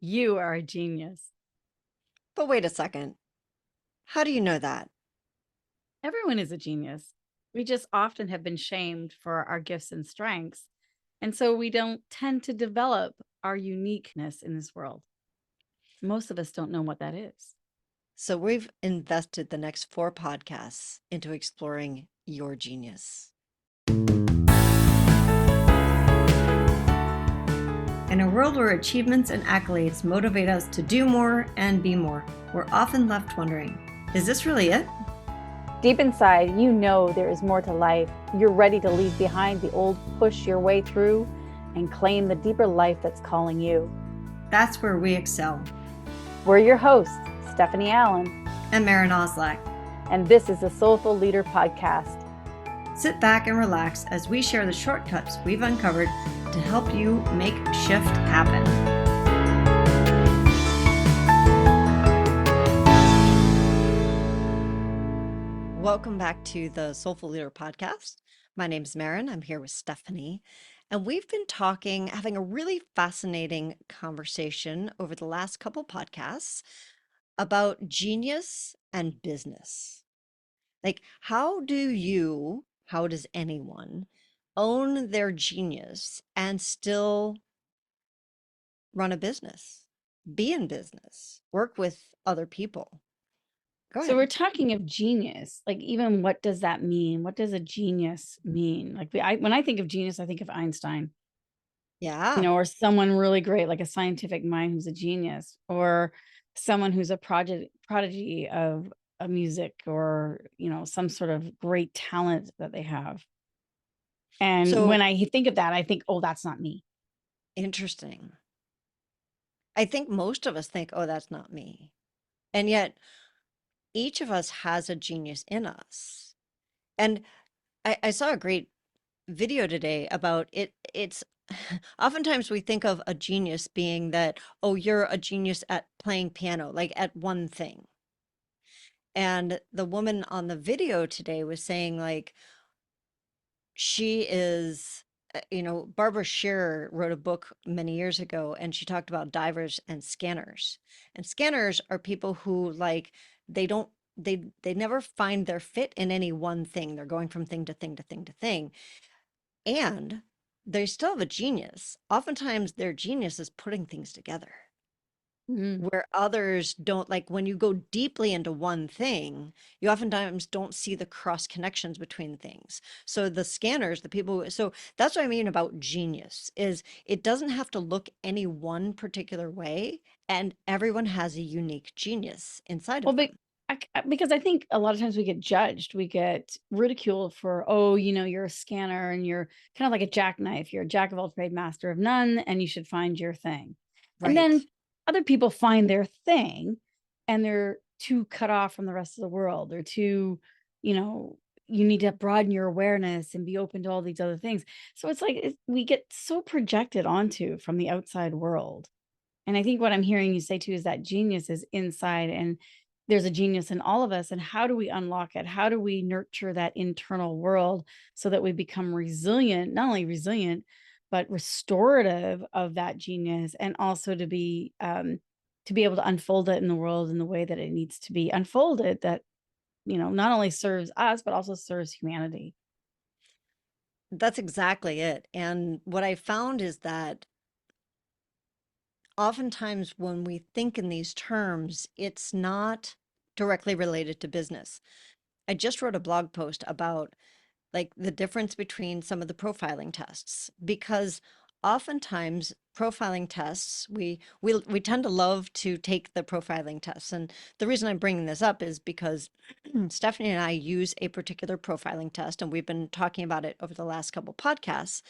You are a genius. But wait a second. How do you know that? Everyone is a genius. We just often have been shamed for our gifts and strengths. And so we don't tend to develop our uniqueness in this world. Most of us don't know what that is. So we've invested the next 4 podcasts into exploring your genius. In a world where achievements and accolades motivate us to do more and be more, we're often left wondering, is this really it? Deep inside, you know there is more to life. You're ready to leave behind the old, push your way through, and claim the deeper life that's calling you. That's where we excel. We're your hosts, Stephanie Allen. And Maren Oslak. And this is the Soulful Leader Podcast. Sit back and relax as we share the shortcuts we've uncovered to help you make shift happen. Welcome back to the Soulful Leader Podcast. My name is Maren. I'm here with Stephanie. And we've been having a really fascinating conversation over the last couple podcasts about genius and business. Like, how does anyone own their genius and still run a business, be in business, work with other people? Go So we're ahead. talking of genius. Like, even what does that mean? What does a genius mean? Like, when I think of genius, I think of Einstein, Yeah, or someone really great, like a scientific mind who's a genius, or someone who's a prodigy of a music, or some sort of great talent that they have. And when so I think of that, I think, oh, that's not me. interesting. I think most of us think, oh, that's not me. And yet, each of us has a genius in us. And I saw a great video today about it. It's oftentimes we think of a genius being that, oh, you're a genius at playing piano, like at one thing. And the woman on the video today was saying, like, she is, Barbara Scherer wrote a book many years ago, and she talked about divers and scanners. And scanners are people who, like, they don't, they never find their fit in any one thing. They're going from thing to thing to thing to thing. And they still have a genius. Oftentimes, their genius is putting things together, Mm. where others don't. Like when you go deeply into one thing, you oftentimes don't see the cross connections between things. So the scanners, the people, so that's what I mean about genius is it doesn't have to look any one particular way, and everyone has a unique genius inside Well, of them. because I think a lot of times we get judged, we get ridiculed for, oh, you're a scanner and you're kind of like a jackknife. You're a jack of all trades, master of none, and you should find your thing. And Right. then other people find their thing and they're too cut off from the rest of the world. They're too, you know, you need to broaden your awareness and be open to all these other things. So it's like we get so projected onto from the outside world. And I think what I'm hearing you say too is that genius is inside, and there's a genius in all of us. And how do we unlock it? How do we nurture that internal world so that we become resilient, not only resilient, but restorative of that genius, and also to be able to unfold it in the world in the way that it needs to be unfolded, that not only serves us but also serves humanity. That's exactly it. And what I found is that oftentimes when we think in these terms, it's not directly related to business. I just wrote a blog post about like the difference between some of the profiling tests because oftentimes profiling tests we tend to love to take the profiling tests, and the reason I'm bringing this up is because Stephanie and I use a particular profiling test, and we've been talking about it over the last couple podcasts.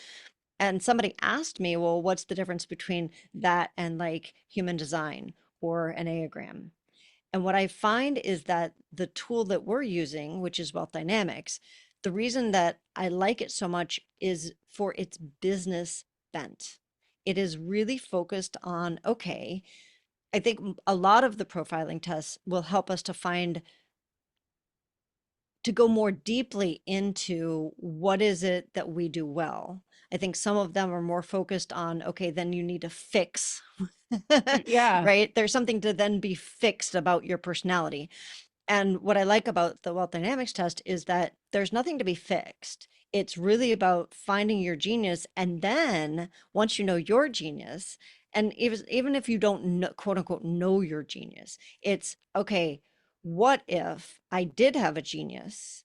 And somebody asked me, well, what's the difference between that and like human design or an Enneagram? And what I find is that the tool that we're using, which is Wealth Dynamics, the reason that I like it so much is for its business bent. It is really focused on, okay, I think a lot of the profiling tests will help us to go more deeply into what is it that we do well. I think some of them are more focused on, okay, then you need to fix, Yeah. right? There's something to then be fixed about your personality. And what I like about the wealth dynamics test is that there's nothing to be fixed. It's really about finding your genius. And then once you know your genius, and even if you don't know, quote unquote, know your genius, it's okay, what if I did have a genius?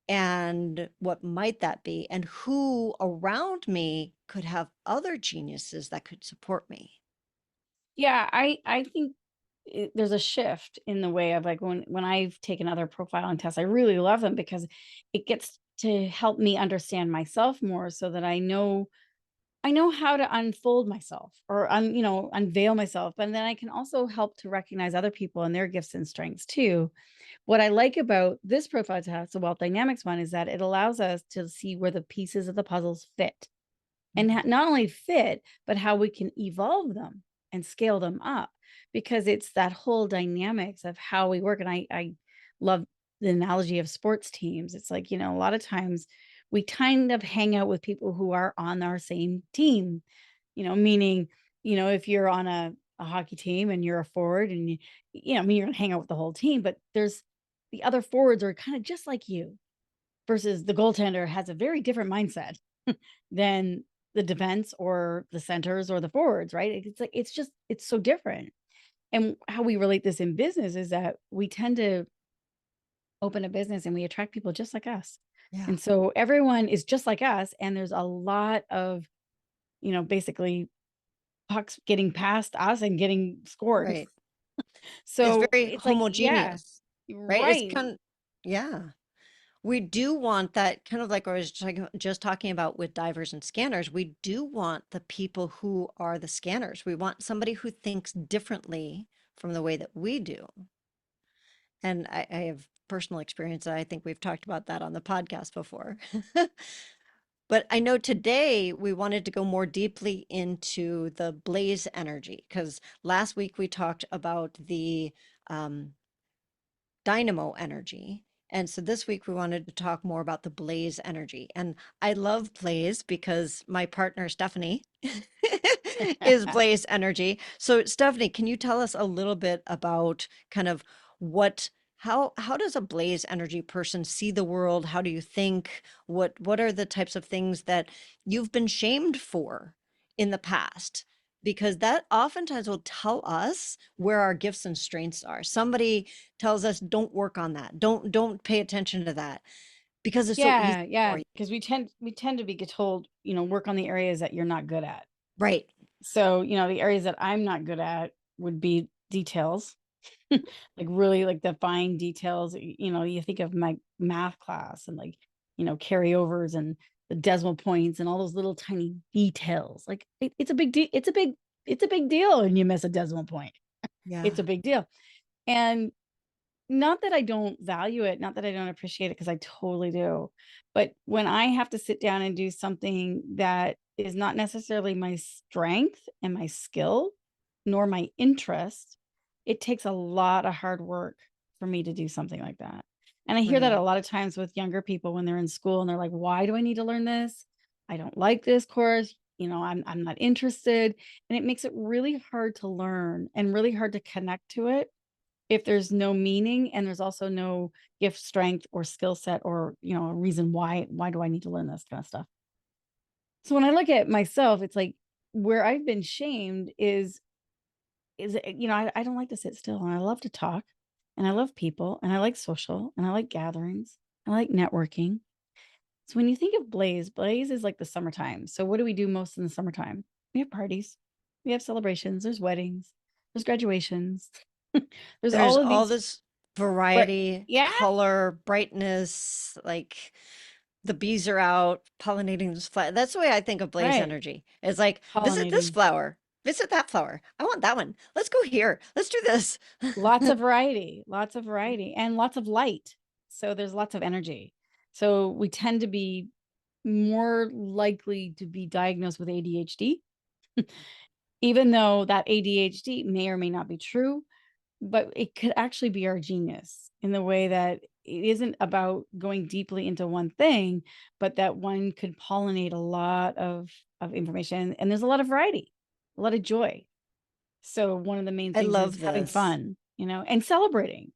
And what might that be? And who around me could have other geniuses that could support me? Yeah, I think there's a shift in the way of like when I've taken other profiling tests, I really love them because it gets to help me understand myself more so that I know how to unfold myself or unveil myself. And then I can also help to recognize other people and their gifts and strengths too. What I like about this profile test, the wealth dynamics one, is that it allows us to see where the pieces of the puzzles fit and Mhm. not only fit, but how we can evolve them and scale them up because it's that whole dynamics of how we work. And I love the analogy of sports teams. It's like, a lot of times we kind of hang out with people who are on our same team, meaning, if you're on a hockey team and you're a forward and I mean, you're gonna hang out with the whole team, but there's the other forwards are kind of just like you versus the goaltender has a very different mindset than the defense or the centers or the forwards, right? It's like it's so different. And how we relate this in business is that we tend to open a business and we attract people just like us. Yeah. And so everyone is just like us and there's a lot of, basically pucks getting past us and getting scored. Right. It's So very it's like, yeah, homogeneous, right? It's right. kind yeah. We do want that kind of like I was just talking about with divers and scanners. We do want the people who are the scanners. We want somebody who thinks differently from the way that we do. And I have personal experience. I think we've talked about that on the podcast before. But I know today we wanted to go more deeply into the blaze energy because last week we talked about the um, dynamo energy. And so this week we wanted to talk more about the blaze energy. And I love blaze because my partner, Stephanie, is blaze energy. So Stephanie, can you tell us a little bit about kind of what how does a blaze energy person see the world? How do you think? What are the types of things that you've been shamed for in the past? Because that oftentimes will tell us where our gifts and strengths are. Somebody tells us don't work on that, don't pay attention to that because it's so easy Yeah, for yeah. you. Because we tend to be told, work on the areas that you're not good at. Right. So, the areas that I'm not good at would be details, like really like the fine details. You think of my math class and like, carryovers and the decimal points and all those little tiny details. Like it's a big deal. It's a big deal when you miss a decimal point. It's Yeah. a big deal. And not that I don't value it, not that I don't appreciate it, because I totally do. But when I have to sit down and do something that is not necessarily my strength and my skill, nor my interest, it takes a lot of hard work for me to do something like that. And I hear that a Right. lot of times with younger people when they're in school and they're like, why do I need to learn this? I don't like this course. I'm not interested. And it makes it really hard to learn and really hard to connect to it if there's no meaning and there's also no gift, strength, or skill set or, a reason why do I need to learn this kind of stuff. So when I look at myself, it's like where I've been shamed I don't like to sit still and I love to talk and I love people and I like social and I like gatherings. I like networking. So when you think of Blaze is like the summertime. So what do we do most in the summertime? We have parties, we have celebrations, there's weddings, there's graduations. There's There's all of all these, this but variety, yeah, color, brightness, like the bees are out pollinating this flower. That's the way I think of blaze right. energy. It's like, visit this Pollinating. flower, visit that flower. I want that one. Let's go here. Let's do this. Lots of variety, and lots of light. So there's lots of energy. So we tend to be more likely to be diagnosed with ADHD, even though that ADHD may or may not be true, but it could actually be our genius in the way that it isn't about going deeply into one thing, but that one could pollinate a lot of information, and there's a lot of variety, a lot of joy. So one of the main I things is love having this. fun, and celebrating.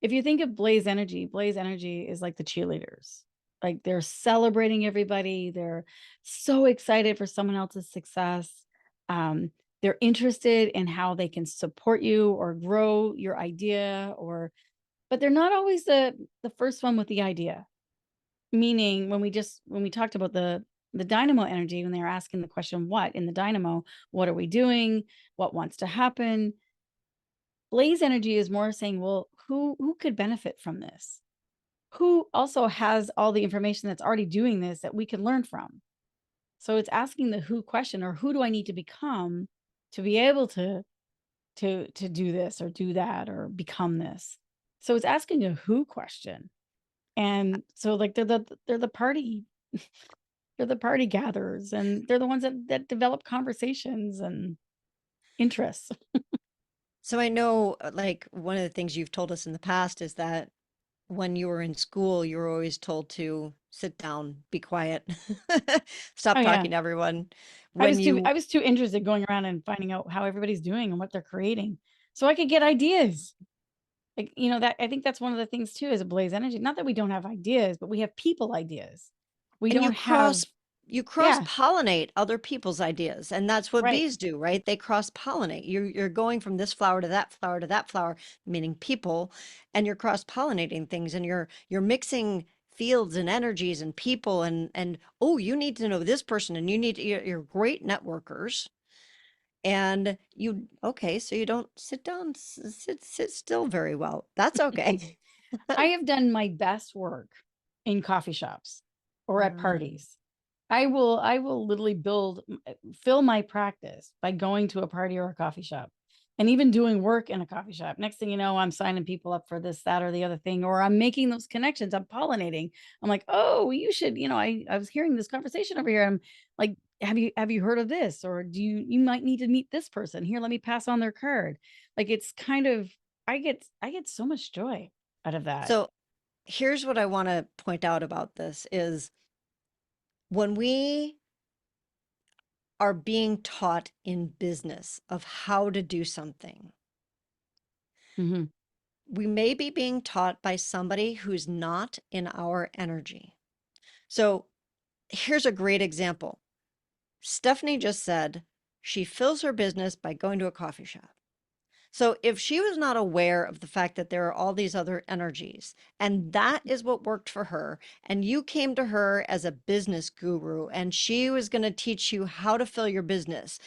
If you think of Blaze Energy is like the cheerleaders. Like they're celebrating everybody. They're so excited for someone else's success. Um, they're interested in how they can support you or grow your idea, but they're not always the first one with the idea. Meaning when we talked about the dynamo energy, when they were asking the question, what in the dynamo, what are we doing? What wants to happen? Blaze energy is more saying, well, who could benefit from this? Who also has all the information that's already doing this that we can learn from? So it's asking the who question, or who do I need to become to be able to do this or do that or become this? So it's asking a who question. And so like they're the party they're the party gatherers, and they're the ones that develop conversations and interests. So I know, like, one of the things you've told us in the past is that when you were in school, you were always told to sit down, be quiet, Oh stop yeah. talking to everyone. I When was too you, I was too interested going around and finding out how everybody's doing and what they're creating so I could get ideas. Like, that I think that's one of the things too as a Blaze Energy. Not that we don't have ideas, but we have people ideas. We and don't have, you cross yeah, pollinate other people's ideas, and that's what right. bees do, right? They cross pollinate. You're going from this flower to that flower to that flower, meaning people, and you're cross pollinating things, and you're mixing fields and energies and people, and oh, you need to know this person, and you're great networkers. And you, okay, so you don't sit down, sit still very well. That's okay. I have done my best work in coffee shops or at Mm. parties. I will literally fill my practice by going to a party or a coffee shop and even doing work in a coffee shop. Next thing you know, I'm signing people up for this, that, or the other thing, or I'm making those connections. I'm pollinating. I'm like, oh, you should, I was hearing this conversation over here. I'm like, have you heard of this? Or you might need to meet this person. Here, let me pass on their card. Like it's kind of I get so much joy out of that. So here's what I want to point out about this is when we are being taught in business of how to do something, Mhm. we may be being taught by somebody who's not in our energy. So here's a great example. Stephanie just said she fills her business by going to a coffee shop. So if she was not aware of the fact that there are all these other energies, and that is what worked for her, and you came to her as a business guru, and she was going to teach you how to fill your business.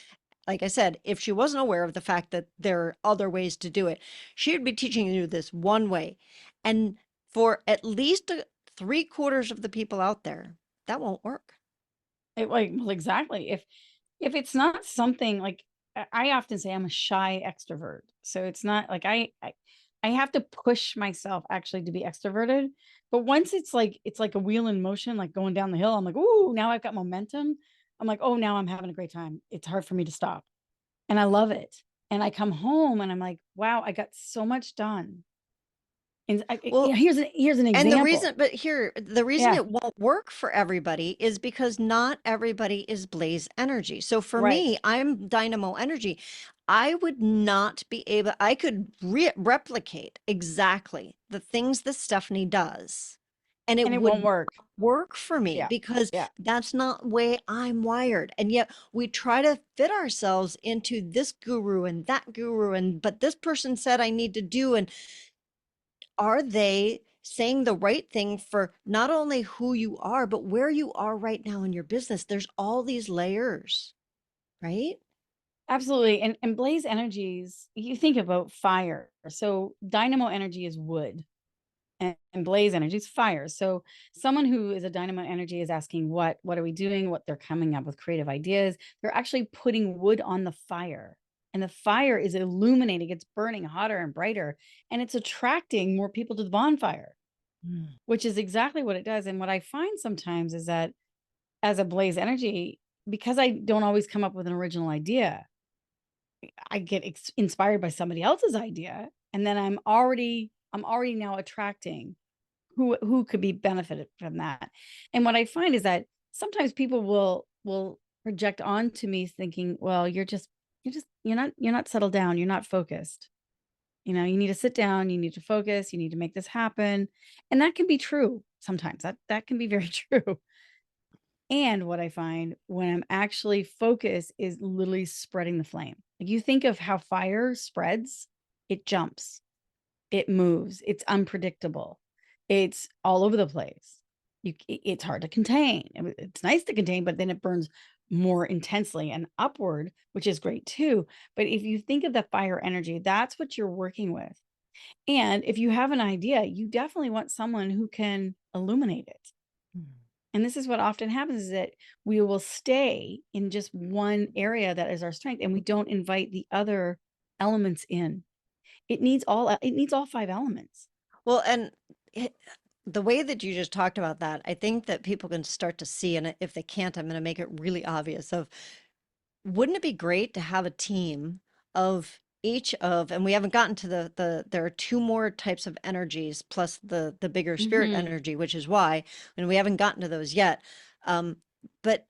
Like I said, if she wasn't aware of the fact that there are other ways to do it, she would be teaching you this one way. And for at least three-quarters of the people out there, that won't work. Well, exactly. If it's not something like I often say I'm a shy extrovert. So it's not like I have to push myself actually to be extroverted. But once it's like a wheel in motion, like going down the hill, I'm like, ooh, now I've got momentum. I'm like, oh, now I'm having a great time. It's hard for me to stop. And I love it. And I come home and I'm like, wow, I got so much done. And Well, here's an and example. the reason Yeah, it won't work for everybody is because not everybody is blaze energy. So for right. me, I'm dynamo energy. I would not be able, I could replicate exactly the things that Stephanie does, and it And it won't would work. not work for me Yeah. because Yeah. that's not the way I'm wired. And yet we try to fit ourselves into this guru and that guru, and but this person said I need to do, and are they saying the right thing for not only who you are, but where you are right now in your business? There's all these layers, right? Absolutely. And blaze energies, you think about fire. So dynamo energy is wood and blaze energy is fire. So someone who is a dynamo energy is asking what are we doing? What they're coming up with creative ideas. They're actually putting wood on the fire. And the fire is illuminating, it's burning hotter and brighter, and it's attracting more people to the bonfire, Mm. which is exactly what it does. And what I find sometimes is that as a blaze energy, because I don't always come up with an original idea, I get inspired by somebody else's idea, and then I'm already now attracting who could be benefited from that. And what I find is that sometimes people will project onto me thinking, well, you're not settled down, you're not focused. You need to sit down, you need to focus, you need to make this happen. And that can be true sometimes. That can be very true. And what I find when I'm actually focused is literally spreading the flame. Like, you think of how fire spreads, it jumps, it moves, it's unpredictable. It's all over the place. It's hard to contain. It's nice to contain, but then it burns more intensely and upward, which is great too. But if you think of the fire energy, that's what you're working with. And if you have an idea, you definitely want someone who can illuminate it. And this is what often happens, is that we will stay in just one area that is our strength, and we don't invite the other elements in. It needs all 5 elements. Well, and it, the way that you just talked about that, I think that people can start to see, and if they can't, I'm going to make it really obvious of, wouldn't it be great to have a team of each of, and we haven't gotten to there are 2 more types of energies plus the bigger spirit Mhm. energy, which is why, and we haven't gotten to those yet. But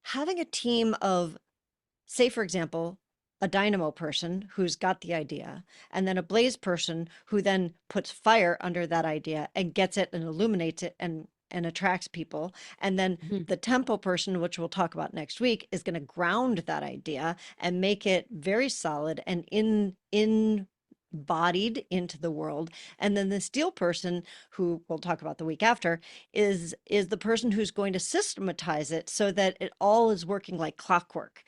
having a team of, say, for example, a dynamo person who's got the idea, and then a blaze person who then puts fire under that idea and gets it and illuminates it and attracts people. And then Mhm. the tempo person, which we'll talk about next week, is going to ground that idea and make it very solid and embodied into the world. And then the steel person, who we'll talk about the week after, is the person who's going to systematize it so that it all is working like clockwork.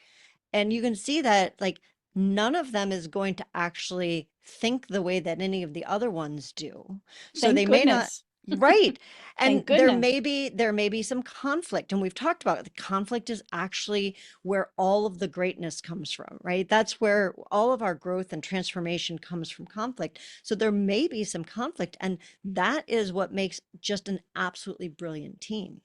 And you can see that, like, none of them is going to actually think the way that any of the other ones do. So Thank they may not, goodness. right. And Thank there goodness. may be some conflict. And we've talked about it. The conflict is actually where all of the greatness comes from, right? That's where all of our growth and transformation comes from, conflict. So there may be some conflict. And that is what makes just an absolutely brilliant team.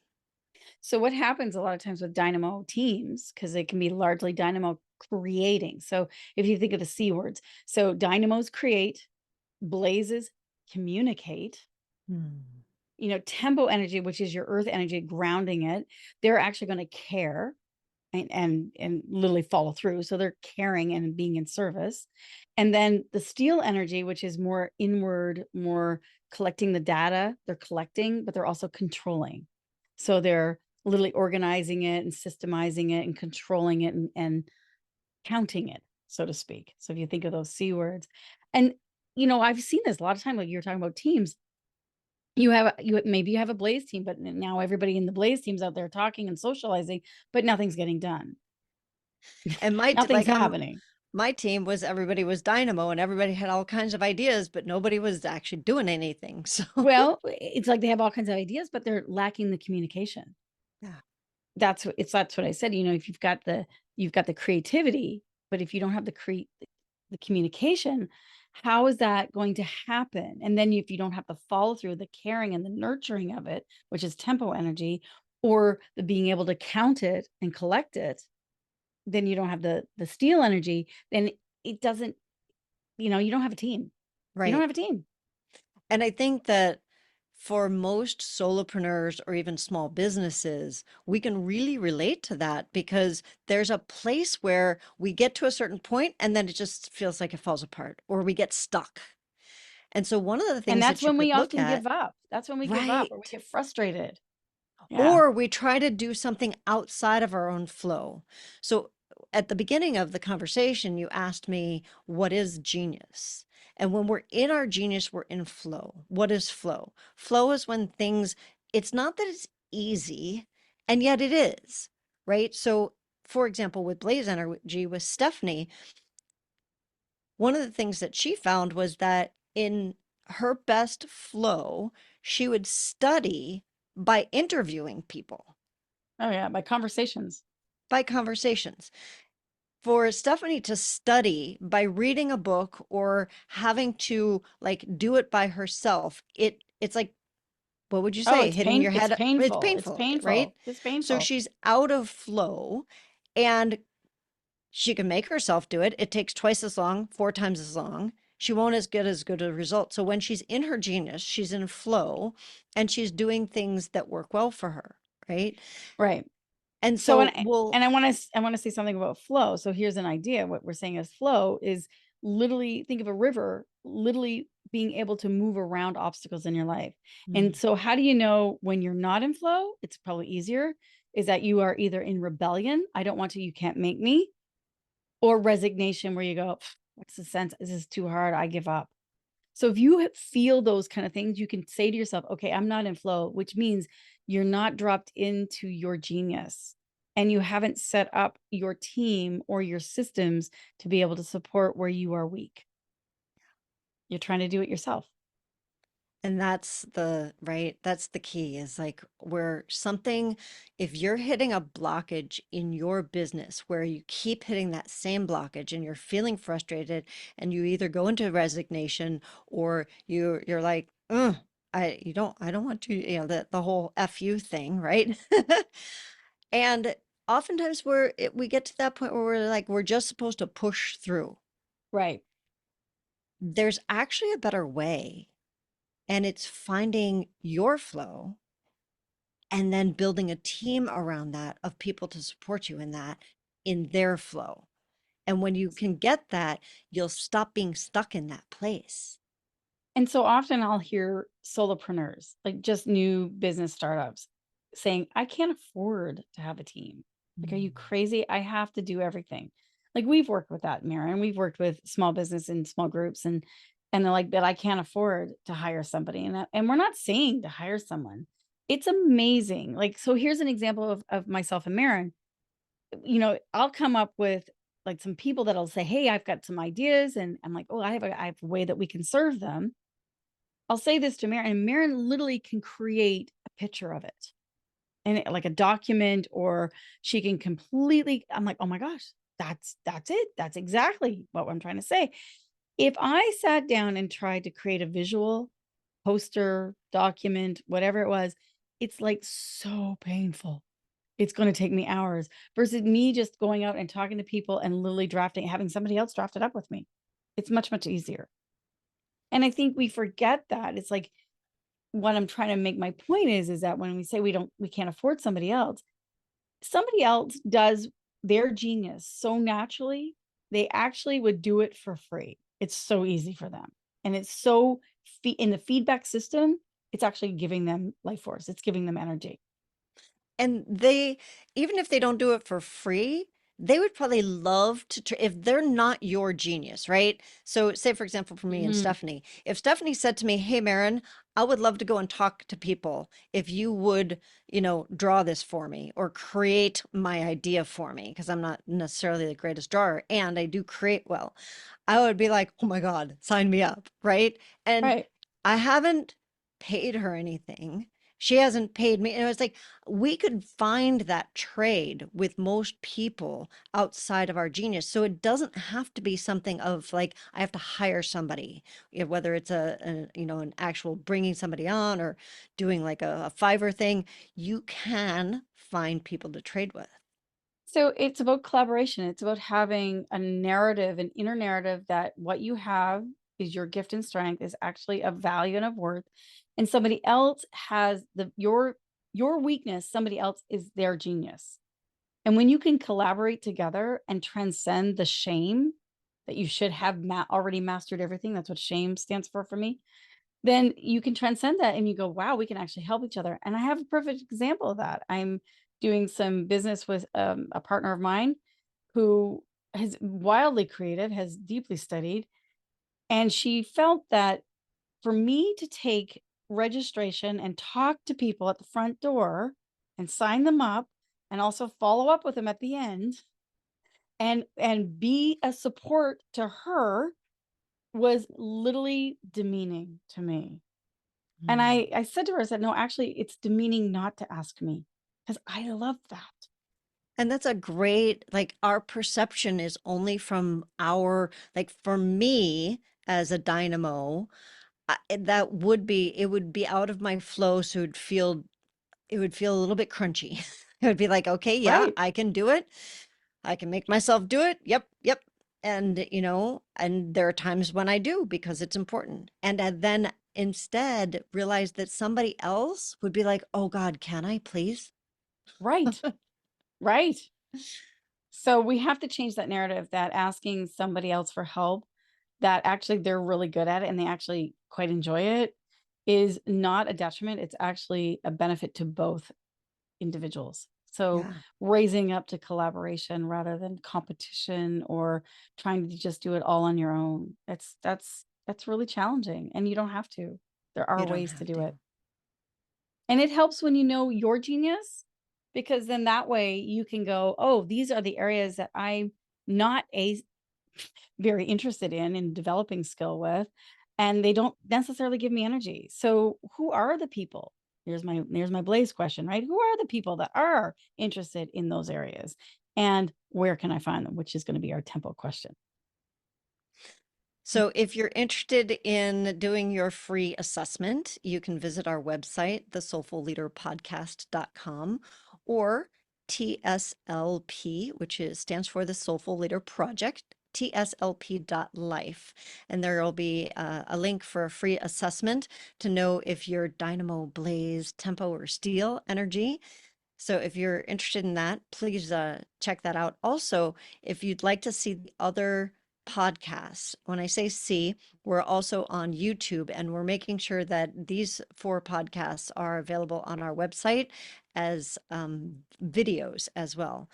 So what happens a lot of times with dynamo teams, because they can be largely dynamo creating. So if you think of the C words, so dynamos create, blazes communicate, Hmm. tempo energy, which is your earth energy grounding it, they're actually going to care and literally follow through. So they're caring and being in service. And then the steel energy, which is more inward, more collecting the data, they're collecting, but they're also controlling. So they're literally organizing it and systemizing it and controlling it and counting it, so to speak. So if you think of those C words, and I've seen this a lot of time, like you're talking about teams. Maybe you have a blaze team, but now everybody in the blaze team's out there talking and socializing, but nothing's getting done. And Nothing's happening. my team was, everybody was dynamo and everybody had all kinds of ideas, but nobody was actually doing anything. So Well, it's like they have all kinds of ideas, but they're lacking the communication. yeah. That's what I said. If you've got the creativity, but if you don't have the communication, how is that going to happen? And then if you don't have the follow through, the caring and the nurturing of it, which is tempo energy, or the being able to count it and collect it, then you don't have the steel energy. Then it doesn't, you don't have a team. You don't Right. have a team. And I think that for most solopreneurs or even small businesses, we can really relate to that, because there's a place where we get to a certain point and then it just feels like it falls apart or we get stuck. And so one of the And things that's that you when we could look often at, give up. That's when we give up, or we right? get frustrated. Yeah. Or we try to do something outside of our own flow. So at the beginning of the conversation, you asked me, what is genius? And when we're in our genius, we're in flow. What is flow? Flow is when things, it's not that it's easy, and yet it is, right? So, for example, with Blaze Energy with Stephanie, one of the things that she found was that in her best flow, she would study by interviewing people, Oh yeah, by conversations. by conversations. For Stephanie to study by reading a book or having to, like, do it by herself, it's like, what would you Oh, say? Hitting your it's head. It's painful. It's painful, right? painful. It's So painful. she's out of flow, and she can make herself do it. It takes twice as long, 4 times as long. she won't get as good a result. So when she's in her genius, she's in flow and she's doing things that work well for her, right? Right. And So, so we'll, and I want to say something about flow. So here's an idea. What we're saying is flow is literally, think of a river, literally being able to move around obstacles in your life. And so how do you know when you're not in flow? It's probably easier is that you are either in rebellion, I don't want to, you can't make me, or resignation where you go, what's the sense? This is too hard. I give up. So if you feel those kind of things, you can say to yourself, okay, I'm not in flow, which means you're not dropped into your genius and you haven't set up your team or your systems to be able to support where you are weak. You're trying to do it yourself. and that's the right, that's the key is like where something, if you're hitting a blockage in your business where you keep hitting that same blockage and you're feeling frustrated and you either go into resignation or you're like, I don't want to, the whole FU thing, right? And oftentimes we get to that point where we're like, we're just supposed to push through. Right. There's actually a better way. And it's finding your flow and then building a team around that of people to support you in that, in their flow. And when you can get that, you'll stop being stuck in that place. And so often I'll hear solopreneurs, like just new business startups, saying, I can't afford to have a team. Like, are you crazy? I have to do everything. Like we've worked with that, Maren. We've worked with small business and small groups, and they're like, that I can't afford to hire somebody. And we're not saying to hire someone. It's amazing. Like, so here's an example of myself and Maren. I'll come up with like some people that'll say, hey, I've got some ideas. And I'm like, oh, I have a way that we can serve them. I'll say this to Maren, and Maren literally can create a picture of it and like a document, or she can completely, I'm like, oh my gosh, that's it. That's exactly what I'm trying to say. If I sat down and tried to create a visual poster, document, whatever it was, it's like so painful. It's going to take me hours versus me just going out and talking to people and literally having somebody else draft it up with me. It's much, much easier. And I think we forget that. It's like, what I'm trying to make my point is that when we say we can't afford somebody else does their genius so naturally, they actually would do it for free. It's so easy for them. And it's so in the feedback system, it's actually giving them life force. It's giving them energy. And they, even if they don't do it for free, they would probably love to, if they're not your genius, right? So say, for example, for me and Stephanie, if Stephanie said to me, hey, Maren, I would love to go and talk to people if you would, draw this for me or create my idea for me, because I'm not necessarily the greatest drawer and I do create well. I would be like, oh my God, sign me up, right? And Right. I haven't paid her anything. She hasn't paid me. And it was like, we could find that trade with most people outside of our genius. So it doesn't have to be something of like, I have to hire somebody, whether it's an actual bringing somebody on or doing like a Fiverr thing. You can find people to trade with. So it's about collaboration. It's about having a narrative, an inner narrative that what you have is your gift and strength is actually of value and of worth. And somebody else has your weakness, somebody else is their genius. And when you can collaborate together and transcend the shame that you should have already mastered everything, that's what shame stands for me, then you can transcend that and you go, wow, we can actually help each other. And I have a perfect example of that. I'm doing some business with a partner of mine who is wildly creative, has deeply studied. And she felt that for me to take registration and talk to people at the front door and sign them up and also follow up with them at the end and be a support to her was literally demeaning to me. And I said to her, I said, no, actually, it's demeaning not to ask me because I love that. And that's a great, like, our perception is only from like, for me as a dynamo, it would be out of my flow. So it would feel a little bit crunchy. It would be like, okay, yeah, Right. I can do it. I can make myself do it. Yep. Yep. And, and there are times when I do because it's important. And I then instead realize that somebody else would be like, oh God, can I please? Right. Right. So we have to change that narrative that asking somebody else for help, that actually they're really good at it and they actually quite enjoy it, is not a detriment. It's actually a benefit to both individuals. So Yeah, raising up to collaboration rather than competition or trying to just do it all on your own. That's really challenging and you don't have to. There are you don't ways to have do to. it. And it helps when you know your genius, because then that way you can go, oh, these are the areas that I'm not very interested in developing skill with, and they don't necessarily give me energy. So who are the people? Here's my Blaze question, right? Who are the people that are interested in those areas? And where can I find them? Which is going to be our tempo question. So if you're interested in doing your free assessment, you can visit our website, thesoulfulleaderpodcast.com, or TSLP, which stands for the Soulful Leader Project, tslp.life. And there will be a link for a free assessment to know if you're dynamo, blaze, tempo, or steel energy. So if you're interested in that, please check that out. Also, if you'd like to see the other podcasts, when I say see, we're also on YouTube, and we're making sure that these 4 podcasts are available on our website as videos as well.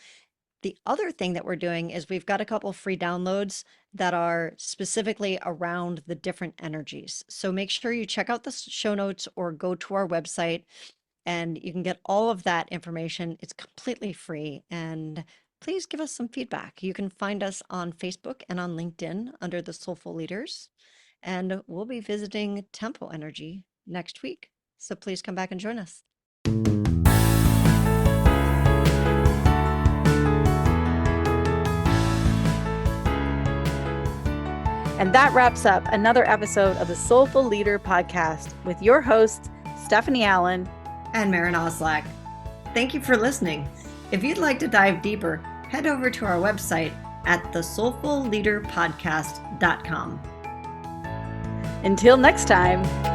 The other thing that we're doing is we've got a couple free downloads that are specifically around the different energies. So make sure you check out the show notes or go to our website and you can get all of that information. It's completely free. And please give us some feedback. You can find us on Facebook and on LinkedIn under the Soulful Leaders. And we'll be visiting Tempo Energy next week. So please come back and join us. And that wraps up another episode of the Soulful Leader Podcast with your hosts, Stephanie Allen And Maren Oslack. Thank you for listening. If you'd like to dive deeper, head over to our website at thesoulfulleaderpodcast.com. Until next time.